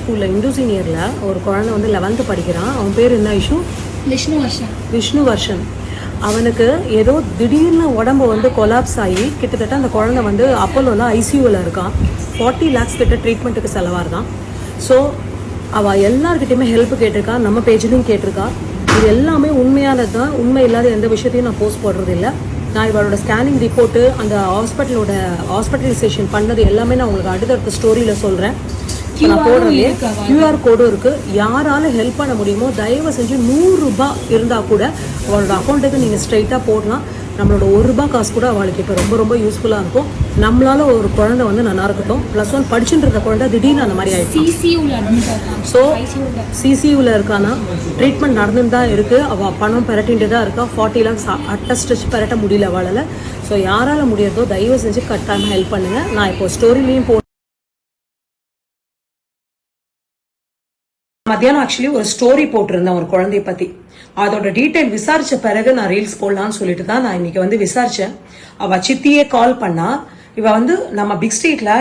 ஸ்கூலில் இந்து சீனியரில் ஒரு குழந்தை வந்து 11th படிக்கிறான். அவன் பேர் என்ன இஷ்யூ? விஷ்ணு வர்ஷன். அவனுக்கு ஏதோ திடீர்னு உடம்பு வந்து கொலாப்ஸ் ஆகி கிட்டத்தட்ட அந்த குழந்தை வந்து அப்போலோவில் ஐசியூவில் இருக்கான். 40 lakhs கிட்ட ட்ரீட்மெண்ட்டுக்கு செலவாயிருதான். ஸோ அவள் எல்லாருக்கிட்டையுமே ஹெல்ப் கேட்டிருக்கா, நம்ம பேஜ்லையும் கேட்டிருக்கா. இது எல்லாமே உண்மையானது தான். உண்மை இல்லாத எந்த விஷயத்தையும் நான் போஸ்ட் போடுறது இல்லை. நான் இவளோட ஸ்கேனிங் ரிப்போர்ட்டு, அந்த ஹாஸ்பிட்டலைசேஷன் பண்ணது எல்லாமே நான் உங்களுக்கு அடுத்தடுத்த ஸ்டோரியில் சொல்கிறேன். நான் போடுறதுலே QR கோடும் இருக்குது. யாரால ஹெல்ப் பண்ண முடியுமோ தயவு செஞ்சு 100 ரூபாய் இருந்தால் கூட அவளோட அக்கௌண்ட்டுக்கு நீங்கள் ஸ்ட்ரைட்டாக போடலாம். நம்மளோட 1 ரூபாய் காசு கூட அவளுக்கு இப்போ ரொம்ப ரொம்ப யூஸ்ஃபுல்லாக இருக்கும். நம்மளால ஒரு குழந்தை வந்து நல்லா இருக்கட்டும். +1 படிச்சுட்டு இருந்த குழந்தை திடீர்னு அந்த மாதிரி ஆயிடுச்சு. ஸோ சிசியூவில் இருக்கானா, ட்ரீட்மெண்ட் நடந்துட்டு தான் இருக்குது. அவள் பணம் பெரட்டின்ட்டு தான் இருக்கா. 40 lakhs அட்டஸ்டிச்சு பெரட்ட முடியல அவளால். ஸோ யாரால் முடியறதோ தயவு செஞ்சு கட்டாயமாக ஹெல்ப் பண்ணுங்கள். நான் இப்போ ஸ்டோரிலையும் மத்தியானம் ஆக்சுவலி ஒரு ஸ்டோரி போட்டிருந்தேன் ஒரு குழந்தைய பத்தி. அதோட டீடைல் விசாரிச்ச பிறகு நான் ரீல்ஸ் போடலாம்னு சொல்லிட்டு தான் நான் இன்னைக்கு வந்து விசாரிச்சேன். அவ சித்தியே கால் பண்ணா. இவ வந்து நம்ம பிக் ஸ்ட்ரீட்ல